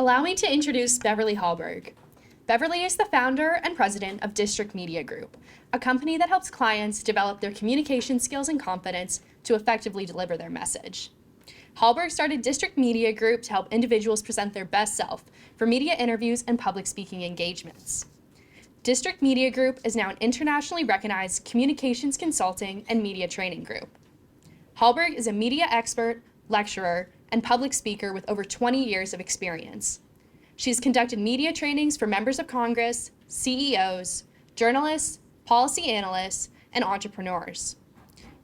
Allow me to introduce Beverly Hallberg. Beverly is the founder and president of District Media Group, a company that helps clients develop their communication skills and confidence to effectively deliver their message. Hallberg started District Media Group to help individuals present their best self for media interviews and public speaking engagements. District Media Group is now an internationally recognized communications consulting and media training group. Hallberg is a media expert, lecturer, and public speaker with over 20 years of experience. She's conducted media trainings for members of Congress, CEOs, journalists, policy analysts, and entrepreneurs.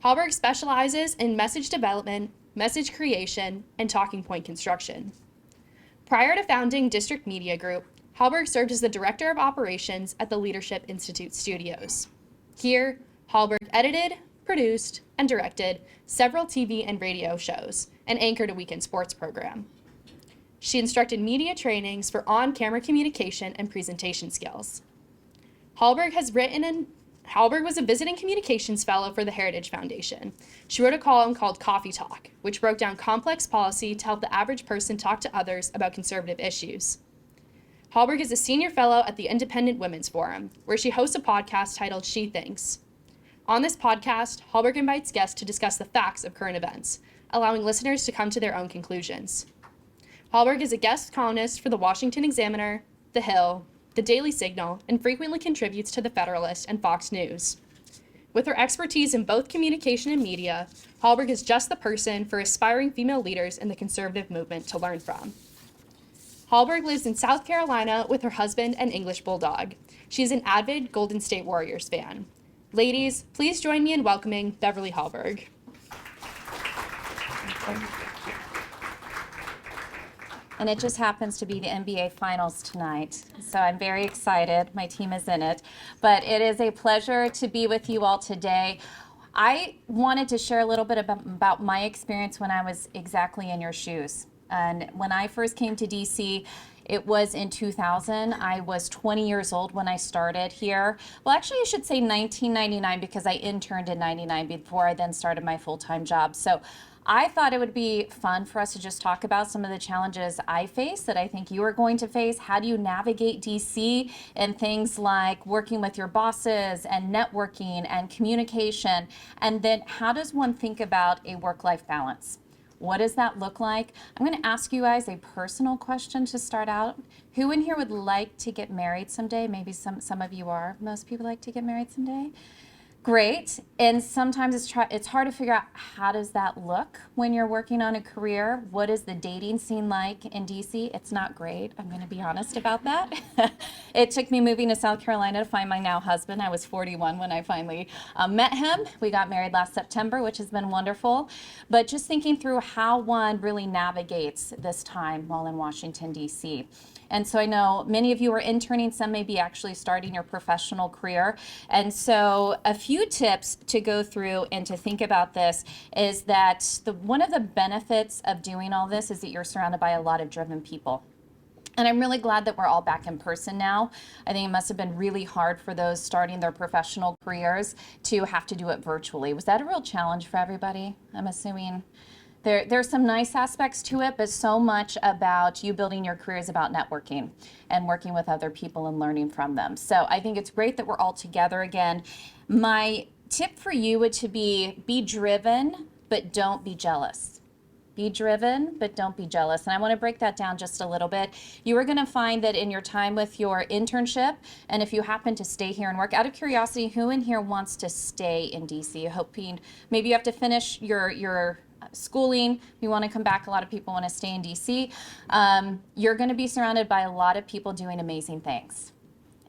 Hallberg specializes in message development, message creation, and talking point construction. Prior to founding District Media Group, Hallberg served as the Director of Operations at the Leadership Institute Studios. Here, Hallberg edited, produced, and directed several TV and radio shows and anchored a weekend sports program. She instructed media trainings for on-camera communication and presentation skills. Hallberg was a visiting communications fellow for the Heritage Foundation. She wrote a column called Coffee Talk, which broke down complex policy to help the average person talk to others about conservative issues. Hallberg is a senior fellow at the Independent Women's Forum, where she hosts a podcast titled She Thinks. On this podcast, Hallberg invites guests to discuss the facts of current events, allowing listeners to come to their own conclusions. Hallberg is a guest columnist for the Washington Examiner, The Hill, The Daily Signal, and frequently contributes to The Federalist and Fox News. With her expertise in both communication and media, Hallberg is just the person for aspiring female leaders in the conservative movement to learn from. Hallberg lives in South Carolina with her husband and English bulldog. She is an avid Golden State Warriors fan. Ladies, please join me in welcoming Beverly Hallberg. And it just happens to be the NBA Finals tonight, so I'm very excited. My team is in it. But it is a pleasure to be with you all today. I wanted to share a little bit about my experience when I was exactly in your shoes. And when I first came to DC, it was in 2000. I was 20 years old when I started here. Well, actually, I should say 1999 because I interned in 99 before I then started my full-time job. So I thought it would be fun for us to just talk about some of the challenges I face that I think you are going to face. How do you navigate DC and things like working with your bosses and networking and communication? And then how does one think about a work-life balance? What does that look like? I'm going to ask you guys a personal question to start out. Who in here would like to get married someday? Maybe some of you are. Most people like to get married someday. Great. And sometimes it's hard to figure out how does that look when you're working on a career. What is the dating scene like in DC? It's not great. I'm going to be honest about that. It took me moving to South Carolina to find my now husband. I was 41 when I finally met him. We got married last September, which has been wonderful. But just thinking through how one really navigates this time while in Washington, DC. And so I know many of you are interning, some may be actually starting your professional career. And so a few tips to go through and to think about this is that one of the benefits of doing all this is that you're surrounded by a lot of driven people. And I'm really glad that we're all back in person now. I think it must have been really hard for those starting their professional careers to have to do it virtually. Was that a real challenge for everybody? I'm assuming. There's some nice aspects to it, but so much about you building your career is about networking and working with other people and learning from them. So I think it's great that we're all together again. My tip for you would to be driven, but don't be jealous. Be driven, but don't be jealous. And I want to break that down just a little bit. You are going to find that in your time with your internship, and if you happen to stay here and work, out of curiosity, who in here wants to stay in DC? Hoping maybe you have to finish your schooling, you want to come back, a lot of people want to stay in DC. You're going to be surrounded by a lot of people doing amazing things.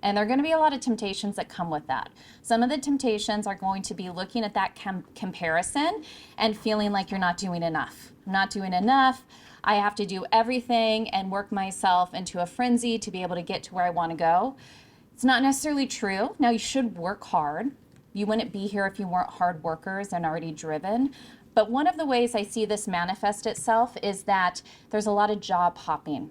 And there are going to be a lot of temptations that come with that. Some of the temptations are going to be looking at that comparison and feeling like you're not doing enough. I'm not doing enough. I have to do everything and work myself into a frenzy to be able to get to where I want to go. It's not necessarily true. Now, you should work hard. You wouldn't be here if you weren't hard workers and already driven. But one of the ways I see this manifest itself is that there's a lot of job hopping,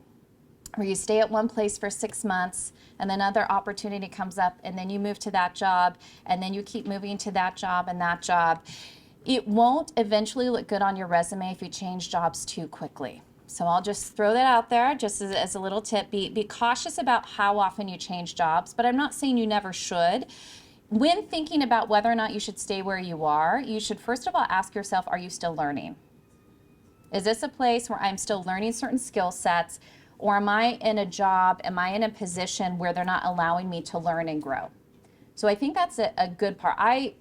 where you stay at one place for 6 months and then another opportunity comes up and then you move to that job and then you keep moving to that job and that job. It won't eventually look good on your resume if you change jobs too quickly. So I'll just throw that out there just as a little tip. Be cautious about how often you change jobs, but I'm not saying you never should. When thinking about whether or not you should stay where you are, you should first of all ask yourself, are you still learning? Is this a place where I'm still learning certain skill sets, or am I in a job, am I in a position where they're not allowing me to learn and grow? So I think that's a good part. I'm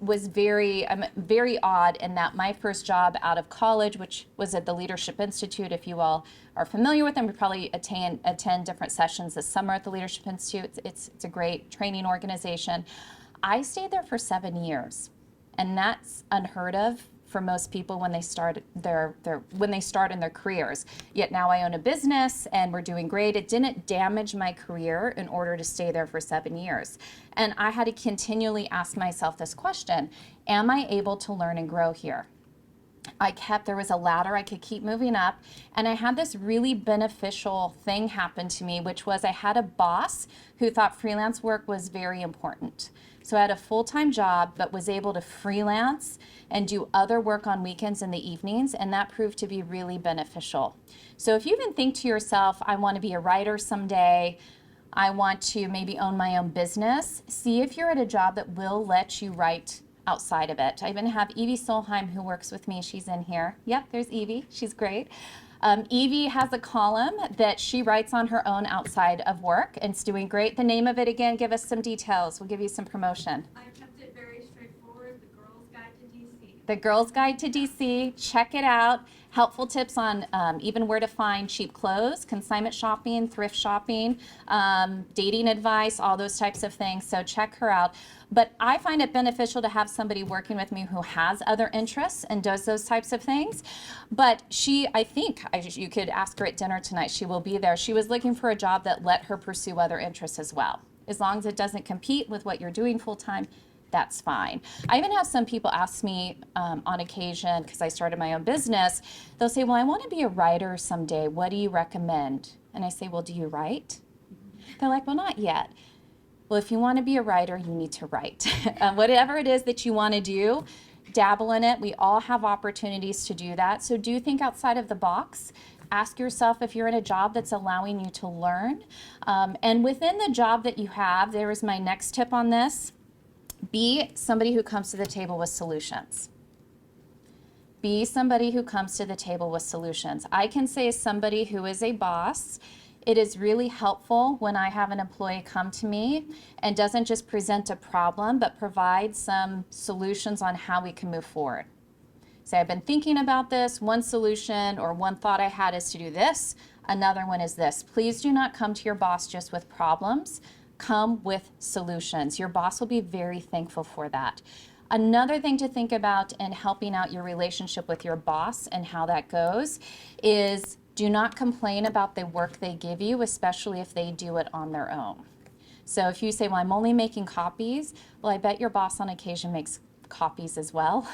very odd in that my first job out of college, which was at the Leadership Institute, if you all are familiar with them, we probably attend different sessions this summer at the Leadership Institute. It's a great training organization. I stayed there for 7 years, and that's unheard of for most people when they start in their careers. Yet now I own a business and we're doing great. It didn't damage my career in order to stay there for 7 years. And I had to continually ask myself this question: am I able to learn and grow here? There was a ladder I could keep moving up, and I had this really beneficial thing happen to me, which was I had a boss who thought freelance work was very important. So I had a full-time job, but was able to freelance and do other work on weekends and the evenings, and that proved to be really beneficial. So if you even think to yourself, I want to be a writer someday, I want to maybe own my own business, see if you're at a job that will let you write outside of it. I even have Evie Solheim, who works with me. She's in here. Yep, there's Evie. She's great. Evie has a column that she writes on her own outside of work, and it's doing great. The name of it again, give us some details. We'll give you some promotion. I kept it very straightforward, The Girl's Guide to DC. The Girl's Guide to DC. Check it out. Helpful tips on even where to find cheap clothes, consignment shopping, thrift shopping, dating advice, all those types of things. So check her out. But I find it beneficial to have somebody working with me who has other interests and does those types of things. But you could ask her at dinner tonight. She will be there. She was looking for a job that let her pursue other interests as well. As long as it doesn't compete with what you're doing full time, that's fine. I even have some people ask me on occasion, because I started my own business, they'll say, well, I want to be a writer someday. What do you recommend? And I say, well, do you write? They're like, well, not yet. Well, if you want to be a writer, you need to write. Whatever it is that you want to do, dabble in it. We all have opportunities to do that. So do think outside of the box. Ask yourself if you're in a job that's allowing you to learn. And within the job that you have, there is my next tip on this. Be somebody who comes to the table with solutions. Be somebody who comes to the table with solutions. I can say, as somebody who is a boss, it is really helpful when I have an employee come to me and doesn't just present a problem, but provide some solutions on how we can move forward. Say, I've been thinking about this. One solution or one thought I had is to do this. Another one is this. Please do not come to your boss just with problems. Come with solutions. Your boss will be very thankful for that. Another thing to think about in helping out your relationship with your boss and how that goes is do not complain about the work they give you, especially if they do it on their own. So if you say, well, I'm only making copies, well, I bet your boss on occasion makes copies as well.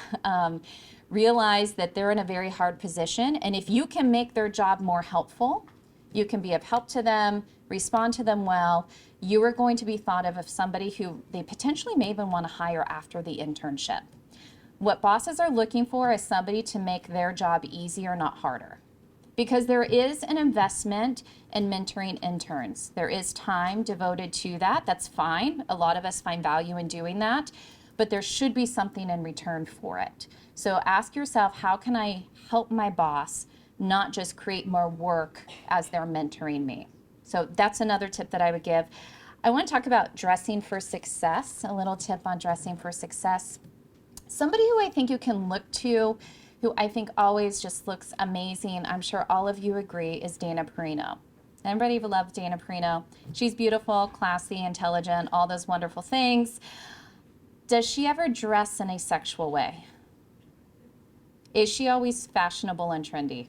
Realize that they're in a very hard position, and if you can make their job more helpful, you can be of help to them, respond to them well, you are going to be thought of as somebody who they potentially may even want to hire after the internship. What bosses are looking for is somebody to make their job easier, not harder. Because there is an investment in mentoring interns. There is time devoted to that. That's fine. A lot of us find value in doing that, but there should be something in return for it. So ask yourself, how can I help my boss not just create more work as they're mentoring me? So that's another tip that I would give. I want to talk about dressing for success, a little tip on dressing for success. Somebody who I think you can look to, who I think always just looks amazing, I'm sure all of you agree, is Dana Perino. Everybody loves Dana Perino. She's beautiful, classy, intelligent, all those wonderful things. Does she ever dress in a sexual way? Is she always fashionable and trendy?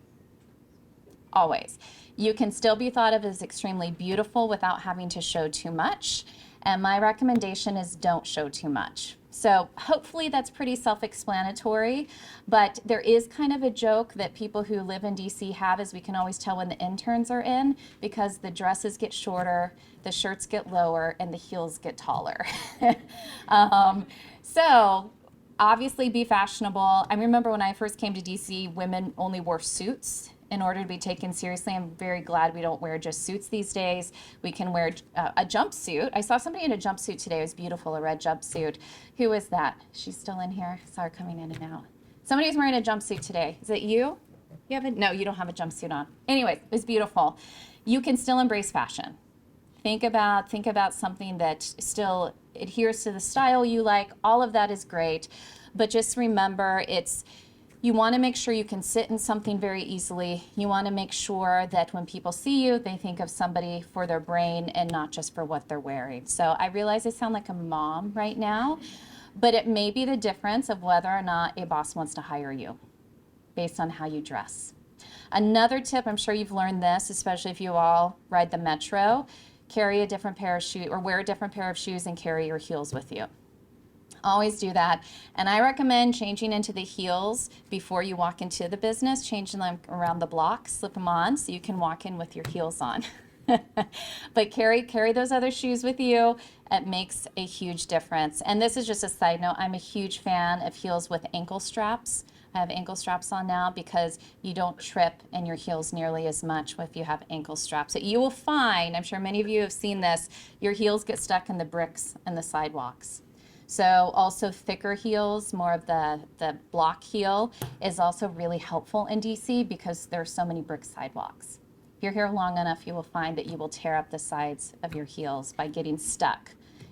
Always. You can still be thought of as extremely beautiful without having to show too much. And my recommendation is don't show too much. So hopefully that's pretty self-explanatory, but there is kind of a joke that people who live in DC have, is we can always tell when the interns are in, because the dresses get shorter, the shirts get lower, and the heels get taller. So obviously be fashionable. I remember when I first came to DC, women only wore suits in order to be taken seriously. I'm very glad we don't wear just suits these days. We can wear a jumpsuit. I saw somebody in a jumpsuit today. It was beautiful, a red jumpsuit. Who is that? She's still in here? I saw her coming in and out. Somebody was wearing a jumpsuit today. Is it you? You have no, you don't have a jumpsuit on. Anyways, it was beautiful. You can still embrace fashion. Think about something that still adheres to the style you like. All of that is great. But just remember, you want to make sure you can sit in something very easily. You want to make sure that when people see you, they think of somebody for their brain and not just for what they're wearing. So I realize I sound like a mom right now, but it may be the difference of whether or not a boss wants to hire you based on how you dress. Another tip, I'm sure you've learned this, especially if you all ride the metro, carry a different pair of shoes or wear a different pair of shoes and carry your heels with you. Always do that. And I recommend changing into the heels before you walk into the business, changing them around the block, slip them on so you can walk in with your heels on. But carry those other shoes with you. It makes a huge difference. And this is just a side note. I'm a huge fan of heels with ankle straps. I have ankle straps on now because you don't trip in your heels nearly as much if you have ankle straps. So you will find, I'm sure many of you have seen this, your heels get stuck in the bricks and the sidewalks. So also thicker heels, more of the block heel, is also really helpful in DC because there are so many brick sidewalks. If you're here long enough, you will find that you will tear up the sides of your heels by getting stuck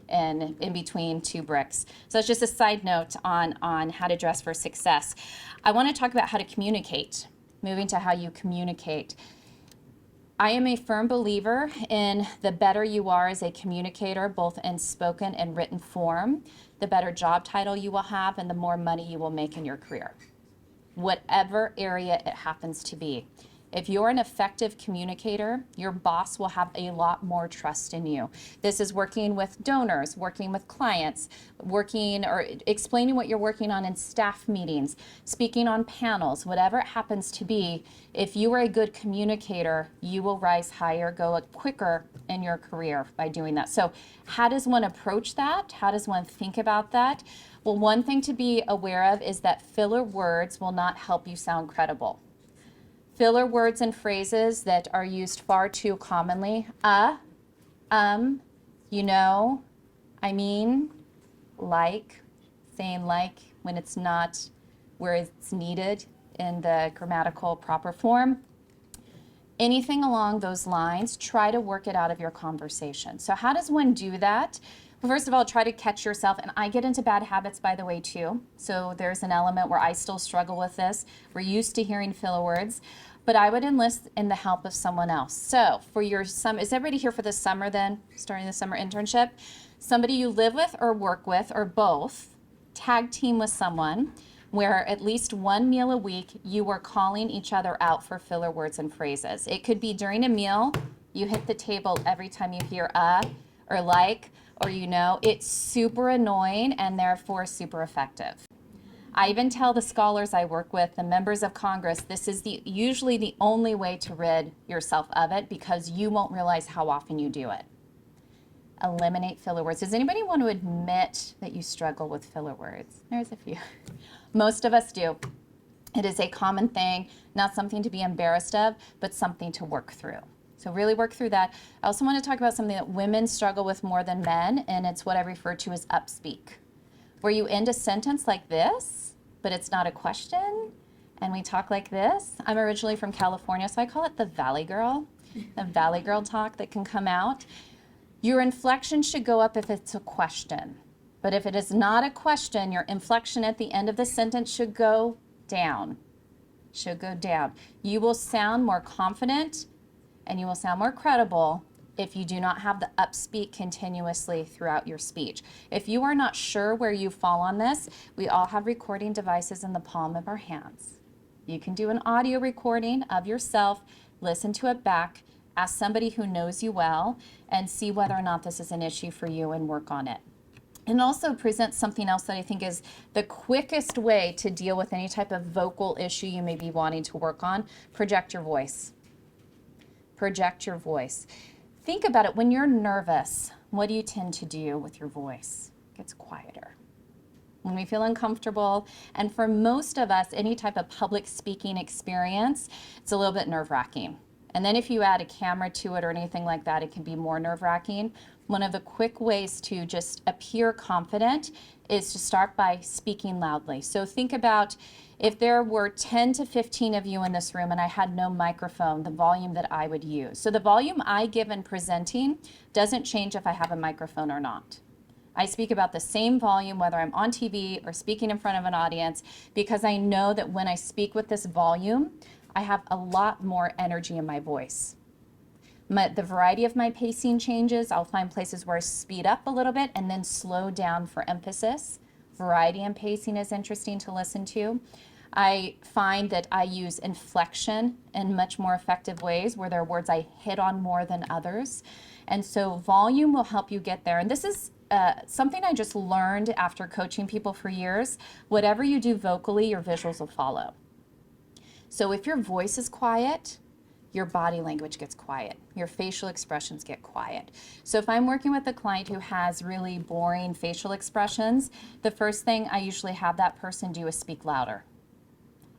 in between two bricks. So it's just a side note on how to dress for success. I want to talk about how to communicate, moving to how you communicate. I am a firm believer in the better you are as a communicator, both in spoken and written form, the better job title you will have and the more money you will make in your career, whatever area it happens to be. If you're an effective communicator, your boss will have a lot more trust in you. This is working with donors, working with clients, working or explaining what you're working on in staff meetings, speaking on panels, whatever it happens to be. If you are a good communicator, you will rise higher, go quicker in your career by doing that. So how does one approach that? How does one think about that? Well, one thing to be aware of is that filler words will not help you sound credible. Filler words and phrases that are used far too commonly, you know, I mean, like, saying like when it's not where it's needed in the grammatical proper form. Anything along those lines, try to work it out of your conversation. So how does one do that? Well, first of all, try to catch yourself, and I get into bad habits, by the way, too. So there's an element where I still struggle with this. We're used to hearing filler words, but I would enlist in the help of someone else. So for your summer, is everybody here for the summer then, starting the summer internship? Somebody you live with or work with, or both, tag team with someone where at least one meal a week you are calling each other out for filler words and phrases. It could be during a meal, you hit the table every time you hear or like, or you know. It's super annoying and therefore super effective. I even tell the scholars I work with, the members of Congress, this is usually the only way to rid yourself of it because you won't realize how often you do it. Eliminate filler words. Does anybody want to admit that you struggle with filler words? There's a few. Most of us do. It is a common thing, not something to be embarrassed of, but something to work through. So really work through that. I also want to talk about something that women struggle with more than men, and it's what I refer to as upspeak, where you end a sentence like this, but it's not a question, and we talk like this. I'm originally from California, so I call it the Valley Girl, the Valley Girl talk that can come out. Your inflection should go up if it's a question. But if it is not a question, your inflection at the end of the sentence should go down. Should go down. You will sound more confident and you will sound more credible if you do not have the upspeak continuously throughout your speech. If you are not sure where you fall on this, we all have recording devices in the palm of our hands. You can do an audio recording of yourself, listen to it back, ask somebody who knows you well, and see whether or not this is an issue for you and work on it. And also present something else that I think is the quickest way to deal with any type of vocal issue you may be wanting to work on. Project your voice. Project your voice. Think about it. When you're nervous, what do you tend to do with your voice? It gets quieter. when we feel uncomfortable. And for most of us, any type of public speaking experience, it's a little bit nerve-wracking. And then if you add a camera to it or anything like that, it can be more nerve-wracking. One of the quick ways to just appear confident is to start by speaking loudly. So think about if there were 10 to 15 of you in this room and I had no microphone, the volume that I would use. So the volume I give in presenting doesn't change if I have a microphone or not. I speak about the same volume whether I'm on TV or speaking in front of an audience, because I know that when I speak with this volume, I have a lot more energy in my voice. The variety of my pacing changes. I'll find places where I speed up a little bit and then slow down for emphasis. Variety in pacing is interesting to listen to. I find that I use inflection in much more effective ways where there are words I hit on more than others. And so volume will help you get there. And this is something I just learned after coaching people for years. Whatever you do vocally, your visuals will follow. So if your voice is quiet, your body language gets quiet. Your facial expressions get quiet. So if I'm working with a client who has really boring facial expressions, the first thing I usually have that person do is speak louder.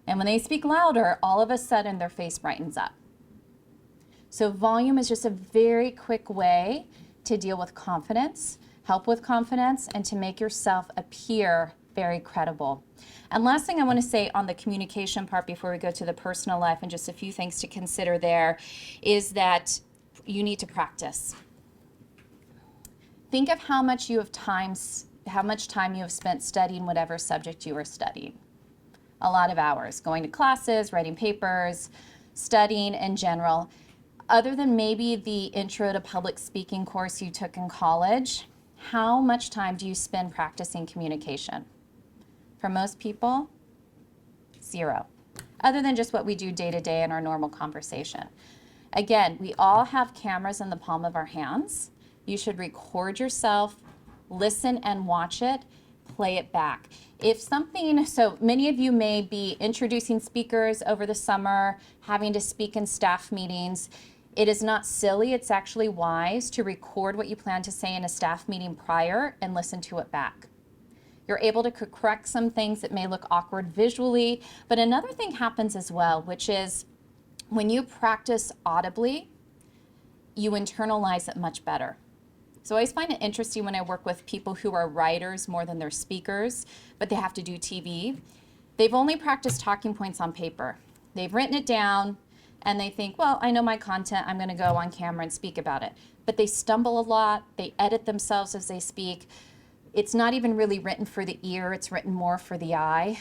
And when they speak louder, all of a sudden their face brightens up. So volume is just a very quick way to deal with confidence, help with confidence, and to make yourself appear very credible. And last thing I want to say on the communication part before we go to the personal life, and just a few things to consider there, is that you need to practice. Think of how much time you have spent studying whatever subject you are studying. A lot of hours, going to classes, writing papers, studying in general. Other than maybe the intro to public speaking course you took in college, how much time do you spend practicing communication? For most people, 0. Other than just what we do day to day in our normal conversation. Again, we all have cameras in the palm of our hands. You should record yourself, listen and watch it, play it back. So many of you may be introducing speakers over the summer, having to speak in staff meetings. It is not silly, it's actually wise to record what you plan to say in a staff meeting prior and listen to it back. You're able to correct some things that may look awkward visually, but another thing happens as well, which is when you practice audibly, you internalize it much better. So I always find it interesting when I work with people who are writers more than they're speakers, but they have to do TV. They've only practiced talking points on paper. They've written it down, and they think, well, I know my content, I'm going to go on camera and speak about it. But they stumble a lot, they edit themselves as they speak. It's not even really written for the ear, it's written more for the eye.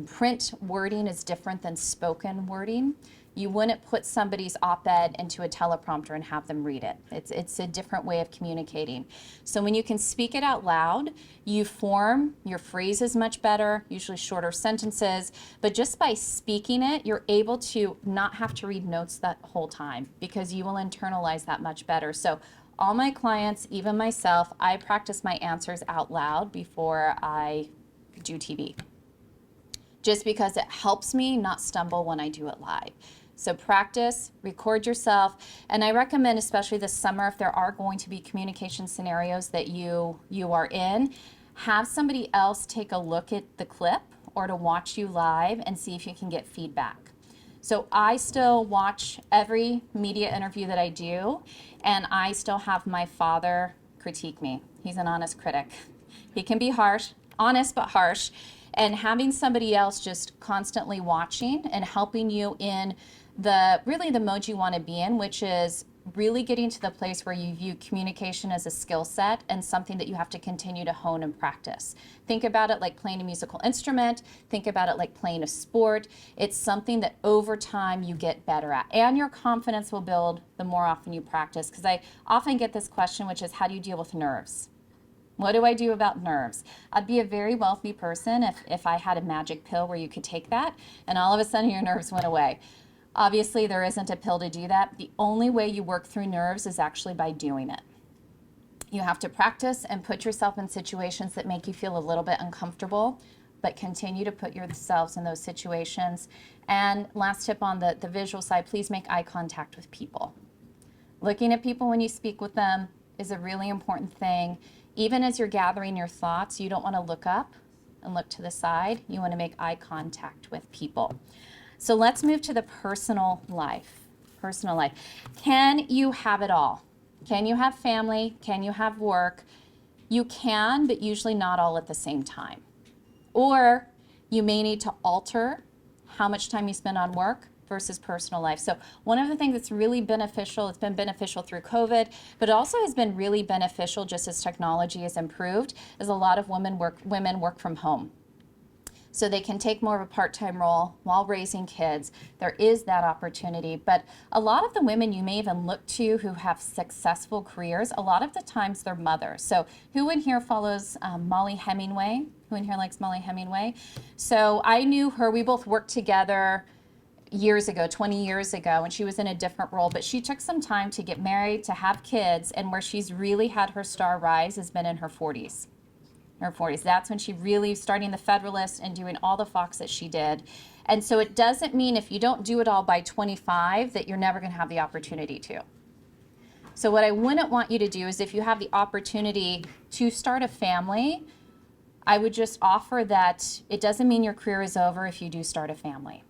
Print wording is different than spoken wording. You wouldn't put somebody's op-ed into a teleprompter and have them read it. It's a different way of communicating. So when you can speak it out loud, you form your phrases much better, usually shorter sentences, but just by speaking it, you're able to not have to read notes that whole time because you will internalize that much better. So all my clients, even myself, I practice my answers out loud before I do TV. Just because it helps me not stumble when I do it live. So practice, record yourself, and I recommend, especially this summer, if there are going to be communication scenarios that you are in, have somebody else take a look at the clip or to watch you live and see if you can get feedback. So I still watch every media interview that I do, and I still have my father critique me. He's an honest critic. He can be harsh, honest but harsh, and having somebody else just constantly watching and helping you in the mode you want to be in, which is really getting to the place where you view communication as a skill set and something that you have to continue to hone and practice. Think about it like playing a musical instrument. Think about it like playing a sport. It's something that over time you get better at. And your confidence will build the more often you practice. Because I often get this question, which is, how do you deal with nerves? What do I do about nerves? I'd be a very wealthy person if I had a magic pill where you could take that and all of a sudden your nerves went away. Obviously, there isn't a pill to do that. The only way you work through nerves is actually by doing it. You have to practice and put yourself in situations that make you feel a little bit uncomfortable, but continue to put yourselves in those situations. And last tip on the visual side, please make eye contact with people. Looking at people when you speak with them is a really important thing. Even as you're gathering your thoughts, you don't want to look up and look to the side. You want to make eye contact with people. So let's move to the personal life. Personal life. Can you have it all? Can you have family? Can you have work? You can, but usually not all at the same time. Or you may need to alter how much time you spend on work versus personal life. So one of the things that's really beneficial, it's been beneficial through COVID, but it also has been really beneficial just as technology has improved, is a lot of women work from home. So they can take more of a part-time role while raising kids. There is that opportunity. But a lot of the women you may even look to who have successful careers, a lot of the times they're mothers. So who in here follows Molly Hemingway? Who in here likes Molly Hemingway? So I knew her. We both worked together years ago, 20 years ago, and she was in a different role. But she took some time to get married, to have kids, and where she's really had her star rise has been in her 40s. Her 40s. That's when she really starting the Federalist and doing all the Fox that she did. And so it doesn't mean if you don't do it all by 25 that you're never going to have the opportunity to. So what I wouldn't want you to do is if you have the opportunity to start a family, I would just offer that it doesn't mean your career is over if you do start a family.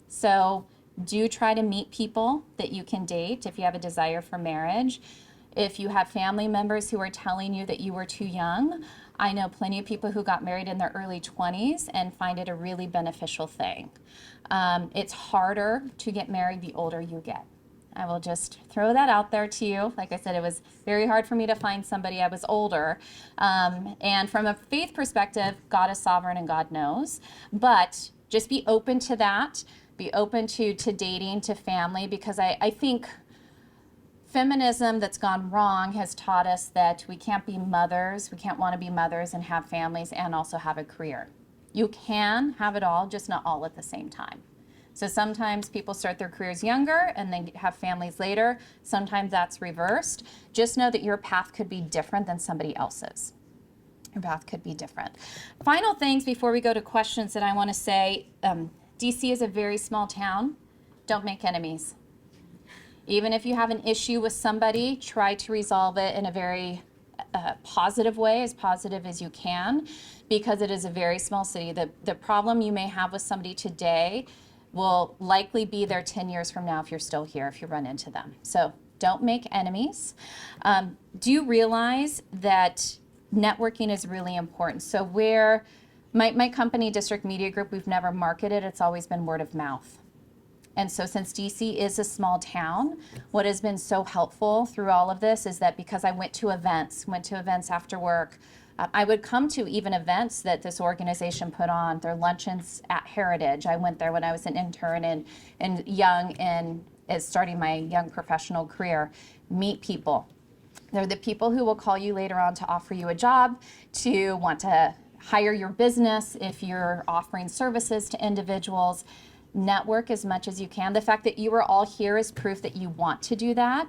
So do try to meet people that you can date if you have a desire for marriage. If you have family members who are telling you that you were too young, I know plenty of people who got married in their early 20s and find it a really beneficial thing. It's harder to get married the older you get. I will just throw that out there to you. Like I said, it was very hard for me to find somebody. I was older. And from a faith perspective, God is sovereign and God knows. But just be open to that. Be open to dating, to family, because I think feminism that's gone wrong has taught us that we can't be mothers, we can't want to be mothers and have families and also have a career. You can have it all, just not all at the same time. So sometimes people start their careers younger and then have families later. Sometimes that's reversed. Just know that your path could be different than somebody else's. Your path could be different. Final things before we go to questions that I want to say, DC is a very small town. Don't make enemies. Even if you have an issue with somebody, try to resolve it in a very positive way, as positive as you can, because it is a very small city. The problem you may have with somebody today will likely be there 10 years from now if you're still here, if you run into them. So don't make enemies. Do you realize that networking is really important? So where my company, District Media Group, we've never marketed, it's always been word of mouth. And so since DC is a small town, what has been so helpful through all of this is that because I went to events after work, I would come to even events that this organization put on, their luncheons at Heritage. I went there when I was an intern and young and starting my young professional career, meet people. They're the people who will call you later on to offer you a job, to want to hire your business if you're offering services to individuals. Network as much as you can. The fact that you are all here is proof that you want to do that.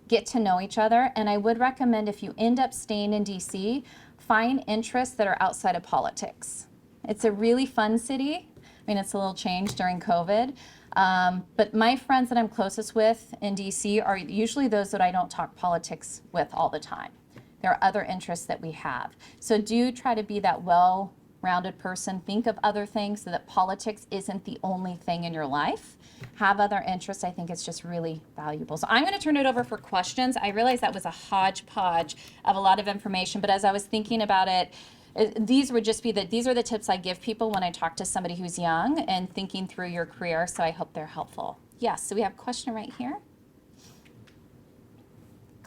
Get to know each other. And I would recommend if you end up staying in DC, find interests that are outside of politics. It's a really fun city. I mean, it's a little changed during COVID. But my friends that I'm closest with in DC are usually those that I don't talk politics with all the time. There are other interests that we have. So do try to be that well-rounded person. Think of other things so that politics isn't the only thing in your life. Have other interests. I think it's just really valuable. So I'm going to turn it over for questions. I realize that was a hodgepodge of a lot of information, but as I was thinking about it, these are the tips I give people when I talk to somebody who's young and thinking through your career, so I hope they're helpful. Yes, so we have a question right here.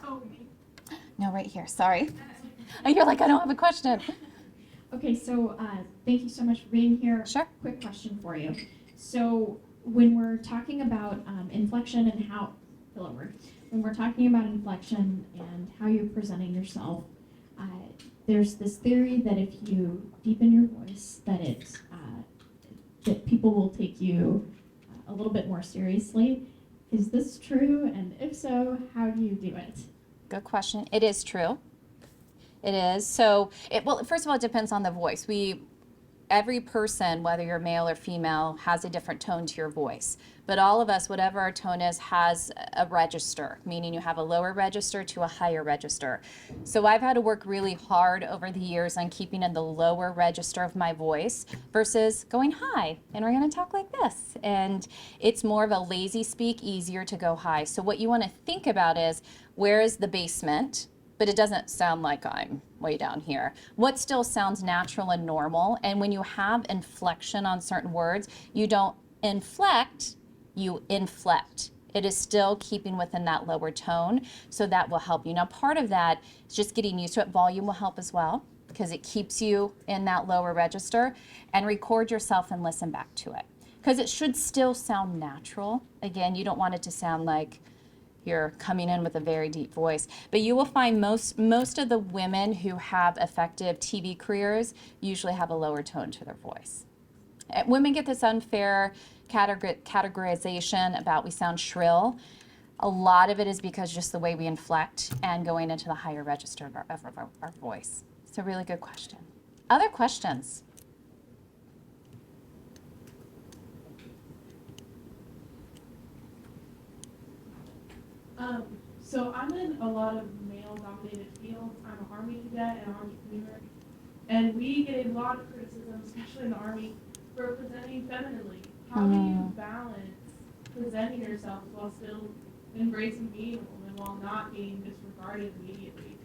Oh, me. No, right here, sorry. And you're like, I don't have a question. Okay, so thank you so much for being here. Sure. Quick question for you. So when we're talking about inflection and how, when we're talking about inflection and how you're presenting yourself, there's this theory that if you deepen your voice, that that people will take you a little bit more seriously. Is this true? And if so, how do you do it? Good question. It is true. It is. So, well, first of all, it depends on the voice. every person, whether you're male or female, has a different tone to your voice. But all of us, whatever our tone is, has a register, meaning you have a lower register to a higher register. So I've had to work really hard over the years on keeping in the lower register of my voice versus going high, and we're going to talk like this. And it's more of a lazy speak, easier to go high. So what you want to think about is, where is the basement? But it doesn't sound like I'm way down here. What still sounds natural and normal? And when you have inflection on certain words, you don't inflect, you inflect. It is still keeping within that lower tone, so that will help you. Now, part of that is just getting used to it. Volume will help as well, because it keeps you in that lower register. And record yourself and listen back to it, because it should still sound natural. Again, you don't want it to sound like you're coming in with a very deep voice. But you will find most of the women who have effective TV careers usually have a lower tone to their voice. Women get this unfair categorization about we sound shrill. A lot of it is because just the way we inflect and going into the higher register of our voice. It's a really good question. Other questions? So I'm in a lot of male-dominated fields. I'm an Army cadet and entrepreneur, and we get a lot of criticism, especially in the Army, for presenting femininely. How do you balance presenting yourself while still embracing being a woman while not being disregarded immediately?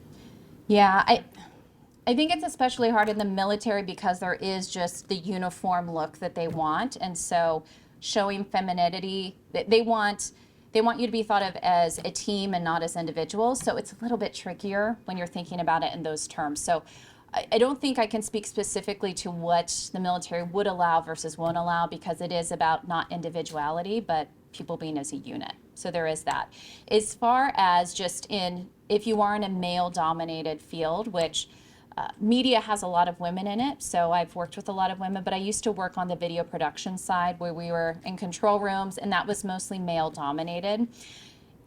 Yeah, I think it's especially hard in the military because there is just the uniform look that they want, and so showing femininity, they want you to be thought of as a team and not as individuals. So it's a little bit trickier when you're thinking about it in those terms. So I don't think I can speak specifically to what the military would allow versus won't allow, because it is about not individuality, but people being as a unit. So there is that. As far as just if you are in a male-dominated field, which media has a lot of women in it, so I've worked with a lot of women, but I used to work on the video production side where we were in control rooms, and that was mostly male dominated.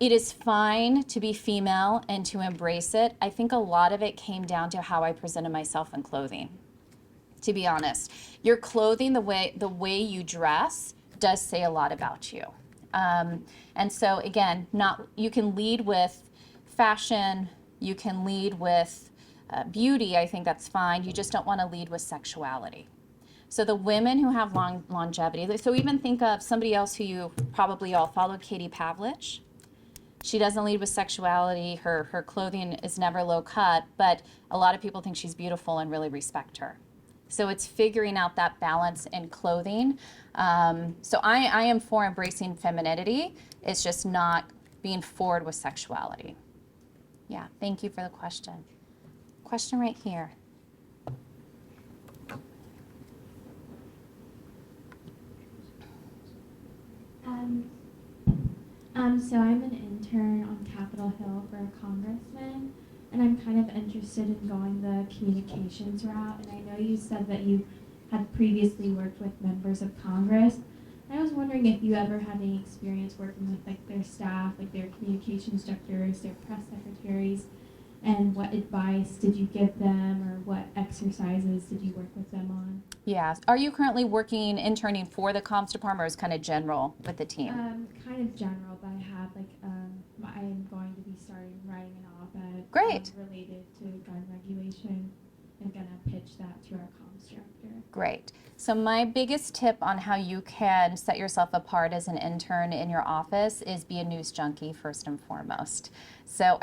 It is fine to be female and to embrace it. I think a lot of it came down to how I presented myself in clothing, to be honest. Your clothing, the way you dress, does say a lot about you. And so again, you can lead with fashion, you can lead with beauty. I think that's fine. You just don't want to lead with sexuality. So the women who have longevity, so even think of somebody else who you probably all follow, Katie Pavlich. She doesn't lead with sexuality. Her clothing is never low cut, but a lot of people think she's beautiful and really respect her. So it's figuring out that balance in clothing. So I am for embracing femininity. It's just not being forward with sexuality. Yeah, thank you for the question. Question right here. So I'm an intern on Capitol Hill for a congressman, and I'm kind of interested in going the communications route. And I know you said that you had previously worked with members of Congress. I was wondering if you ever had any experience working with like their staff, like their communications directors, their press secretaries, and what advice did you give them, or what exercises did you work with them on? Yeah. Are you currently interning for the comms department, or is kind of general with the team? Kind of general, but I have like I am going to be starting writing an op-ed. Great. Related to gun regulation, and gonna pitch that to our comms director. Great. So my biggest tip on how you can set yourself apart as an intern in your office is be a news junkie first and foremost. So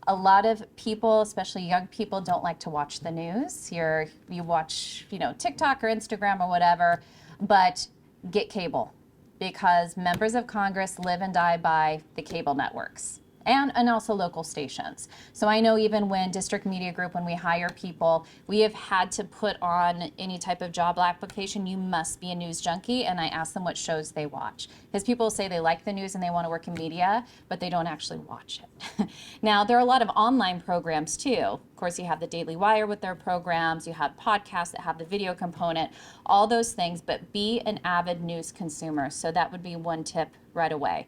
a lot of people, especially young people, don't like to watch the news. You watch, TikTok or Instagram or whatever, but get cable, because members of Congress live and die by the cable networks. And also local stations. So I know even when District Media Group, when we hire people, we have had to put on any type of job application, you must be a news junkie, and I ask them what shows they watch. Because people say they like the news and they want to work in media, but they don't actually watch it. Now, there are a lot of online programs too. Of course, you have the Daily Wire with their programs, you have podcasts that have the video component, all those things, but be an avid news consumer. So that would be one tip right away.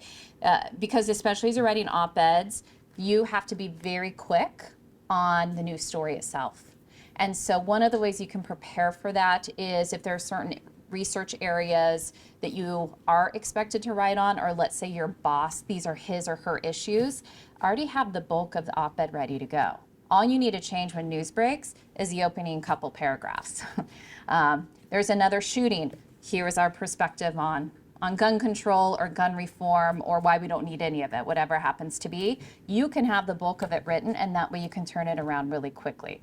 Because especially as you're writing op-eds, you have to be very quick on the news story itself. And so one of the ways you can prepare for that is if there are certain research areas that you are expected to write on, or let's say your boss, these are his or her issues, already have the bulk of the op-ed ready to go. All you need to change when news breaks is the opening couple paragraphs. There's another shooting. Here is our perspective on gun control or gun reform or why we don't need any of it, whatever it happens to be. You can have the bulk of it written, and that way you can turn it around really quickly.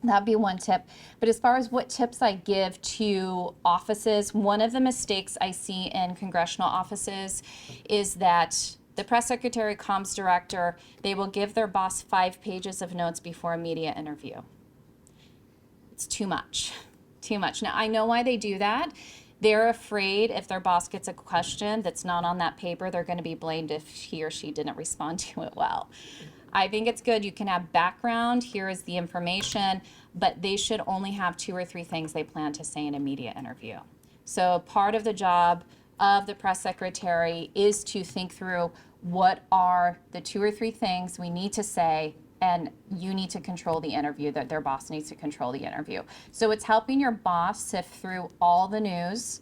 That'd be one tip. But as far as what tips I give to offices, one of the mistakes I see in congressional offices is that the press secretary, comms director, they will give their boss 5 pages of notes before a media interview. It's too much, too much. Now, I know why they do that. They're afraid if their boss gets a question that's not on that paper, they're going to be blamed if he or she didn't respond to it well. I think it's good. You can have background. Here is the information, but they should only have 2 or 3 things they plan to say in a media interview. So part of the job of the press secretary is to think through what are the 2 or 3 things we need to say, and you need to control the interview, that their boss needs to control the interview. So it's helping your boss sift through all the news,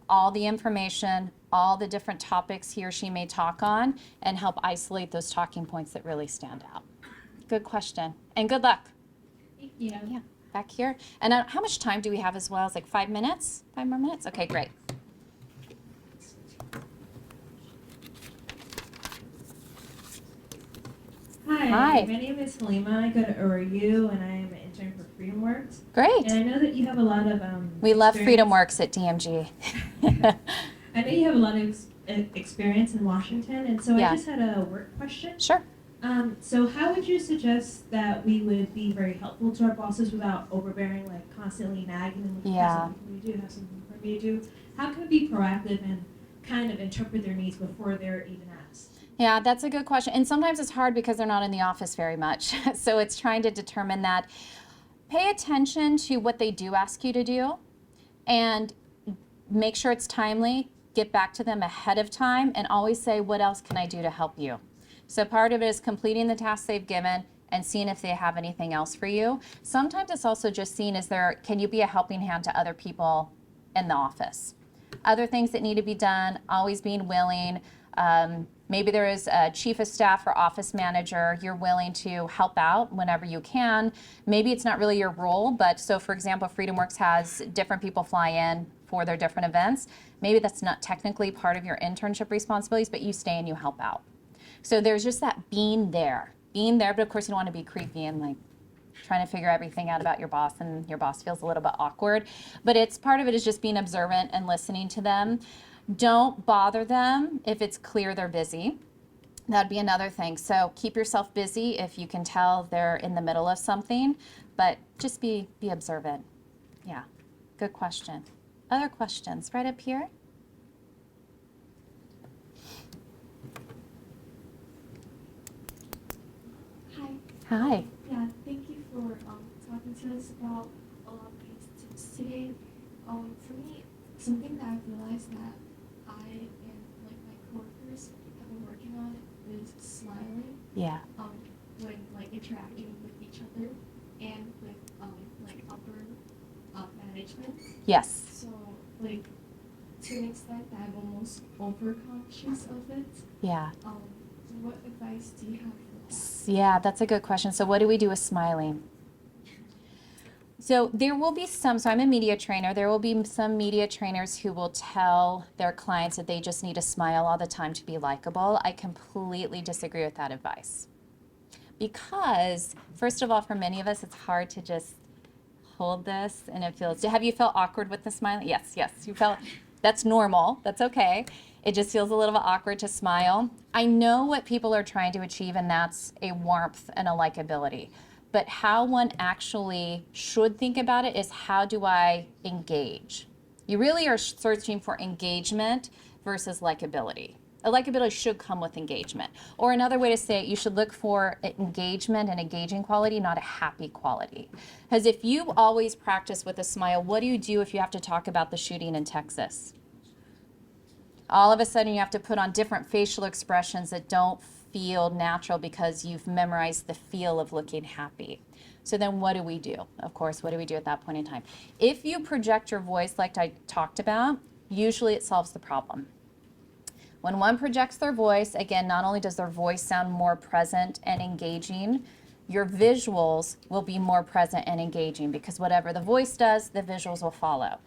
all the information, all the different topics he or she may talk on, and help isolate those talking points that really stand out. Good question, and good luck. Yeah. Yeah, back here. And how much time do we have as well? It's like 5 minutes? 5 more minutes? Okay, great. Hi, Hi. my name is Halima. I go to ORU and I am an intern for FreedomWorks. Great. And I know that you have a lot of We love experience- FreedomWorks at DMG. I know you have a lot of experience in Washington, and so Yeah. I just had a work question. Sure. So how would you suggest that we would be very helpful to our bosses without overbearing, like constantly nagging them? Like, Yeah. have something for me to do, have something for me to do. How can we be proactive and kind of interpret their needs before they're even asked? Yeah, that's a good question. And sometimes it's hard because they're not in the office very much. So it's trying to determine that. Pay attention to what they do ask you to do and make sure it's timely. Get back to them ahead of time and always say, what else can I do to help you? So part of it is completing the tasks they've given and seeing if they have anything else for you. Sometimes it's also just seeing, can you be a helping hand to other people in the office? Other things that need to be done, always being willing. Maybe there is a chief of staff or office manager. You're willing to help out whenever you can. Maybe it's not really your role, but so for example, FreedomWorks has different people fly in for their different events. Maybe that's not technically part of your internship responsibilities, but you stay and you help out. So there's just that being there, but of course you don't want to be creepy and like trying to figure everything out about your boss, and your boss feels a little bit awkward. But it's part of it is just being observant and listening to them. Don't bother them if it's clear they're busy. That'd be another thing. So keep yourself busy if you can tell they're in the middle of something, but just be observant. Yeah, good question. Other questions right up here? Hi. Hi. Yeah, thank you for talking to us about a lot of these tips today. For me, something that I've realized that I and like my coworkers have been working on is smiling. Yeah. When like interacting with each other and with like upper management. Yes. So like to an extent that I'm almost over conscious of it. Yeah. What advice do you have for that? Yeah, that's a good question. So what do we do with smiling? So there will be so I'm a media trainer. There will be some media trainers who will tell their clients that they just need to smile all the time to be likable. I completely disagree with that advice. Because, first of all, for many of us, it's hard to just hold this and it feels, have you felt awkward with the smiling? Yes, you felt, that's normal, that's okay. It just feels a little bit awkward to smile. I know what people are trying to achieve, and that's a warmth and a likability. But how one actually should think about it is, how do I engage? You really are searching for engagement versus likability. A likability should come with engagement. Or another way to say it, you should look for engagement and engaging quality, not a happy quality. Because if you always practice with a smile, what do you do if you have to talk about the shooting in Texas? All of a sudden you have to put on different facial expressions that don't feel natural because you've memorized the feel of looking happy. So then what do we do? Of course, what do we do at that point in time? If you project your voice like I talked about, usually it solves the problem. When one projects their voice, again, not only does their voice sound more present and engaging, your visuals will be more present and engaging because whatever the voice does, the visuals will follow.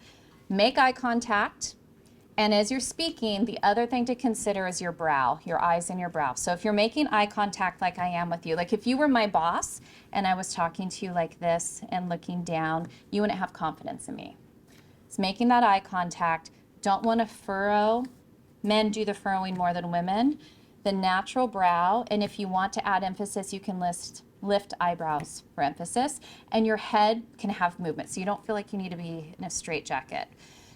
Make eye contact. And as you're speaking, the other thing to consider is your brow, your eyes and your brow. So if you're making eye contact like I am with you, like if you were my boss and I was talking to you like this and looking down, you wouldn't have confidence in me. It's making that eye contact. Don't want to furrow. Men do the furrowing more than women. The natural brow, and if you want to add emphasis, you can lift eyebrows for emphasis, and your head can have movement, so you don't feel like you need to be in a straitjacket.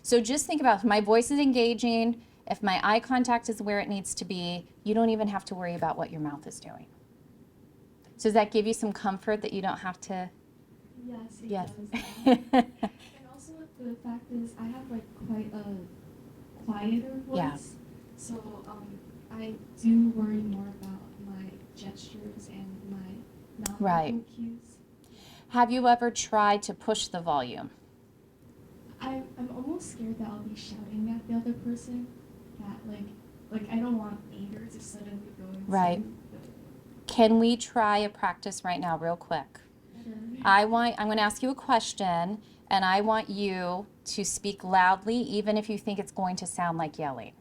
So just think about if my voice is engaging, if my eye contact is where it needs to be, you don't even have to worry about what your mouth is doing. So does that give you some comfort that you don't have to? Yes, it Yes. does. And also the fact is I have like quite a quieter voice. Yeah. So I do worry more about my gestures and my non-verbal Right. cues. Have you ever tried to push the volume? I'm almost scared that I'll be shouting at the other person. That like I don't want anger to suddenly go into Right. Can we try a practice right now real quick? I'm going to ask you a question, and I want you to speak loudly, even if you think it's going to sound like yelling.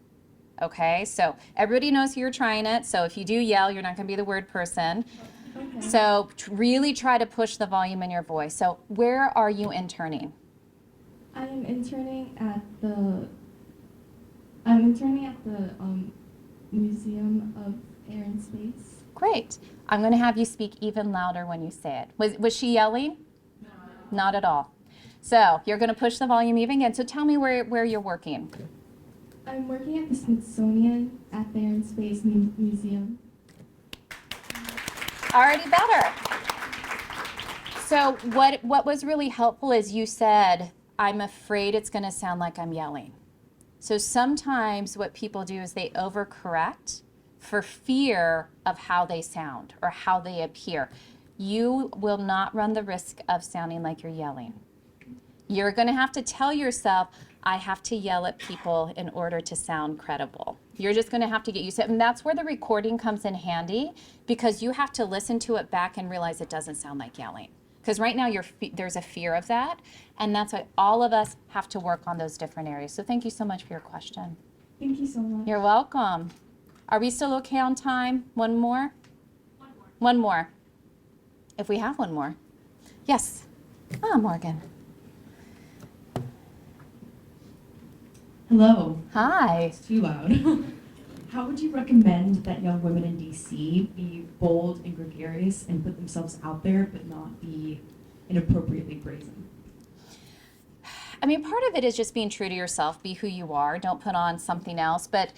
Okay? So everybody knows you're trying it, so if you do yell, you're not going to be the word person. Okay. So really try to push the volume in your voice. So where are you interning? I am interning at the Museum of Air and Space. Great. I'm going to have you speak even louder when you say it. Was she yelling? No. Not at all. So you're going to push the volume even again. So tell me where you're working. I'm working at the Smithsonian at the Air and Space Museum. Already better. So what was really helpful is you said, I'm afraid it's going to sound like I'm yelling. So sometimes what people do is they overcorrect for fear of how they sound or how they appear. You will not run the risk of sounding like you're yelling. You're going to have to tell yourself, I have to yell at people in order to sound credible. You're just going to have to get used to it. And that's where the recording comes in handy, because you have to listen to it back and realize it doesn't sound like yelling. Because right now there's a fear of that, and that's why all of us have to work on those different areas. So thank you so much for your question. Thank you so much. You're welcome. Are we still okay on time? One more? One more. If we have one more. Yes. Morgan. Hello. Hi. It's too loud. How would you recommend that young women in DC be bold and gregarious and put themselves out there, but not be inappropriately brazen? I mean, part of it is just being true to yourself. Be who you are. Don't put on something else. But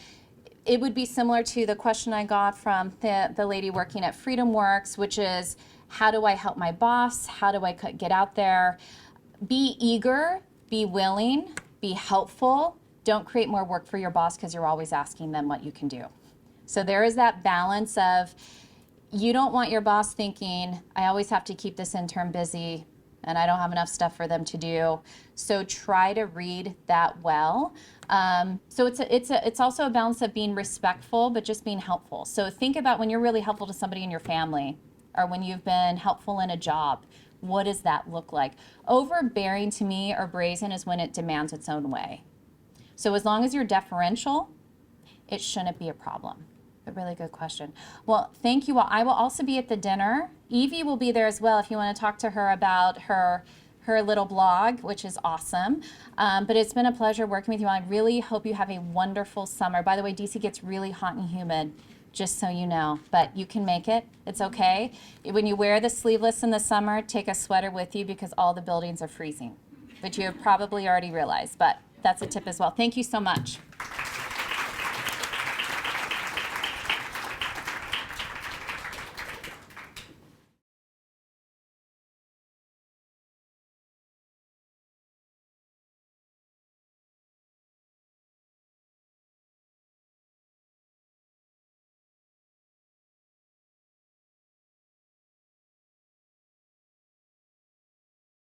it would be similar to the question I got from the lady working at Freedom Works, which is, how do I help my boss? How do I get out there? Be eager, be willing, be helpful. Don't create more work for your boss because you're always asking them what you can do. So there is that balance of, you don't want your boss thinking, I always have to keep this intern busy and I don't have enough stuff for them to do. So try to read that well. So it's also a balance of being respectful, but just being helpful. So think about when you're really helpful to somebody in your family, or when you've been helpful in a job. What does that look like? Overbearing to me or brazen is when it demands its own way. So as long as you're deferential, it shouldn't be a problem. A really good question. Well, thank you all. I will also be at the dinner. Evie will be there as well if you want to talk to her about her little blog, which is awesome. But it's been a pleasure working with you all. I really hope you have a wonderful summer. By the way, DC gets really hot and humid, just so you know. But you can make it. It's okay. When you wear the sleeveless in the summer, take a sweater with you because all the buildings are freezing, which you have probably already realized. But that's a tip as well. Thank you so much.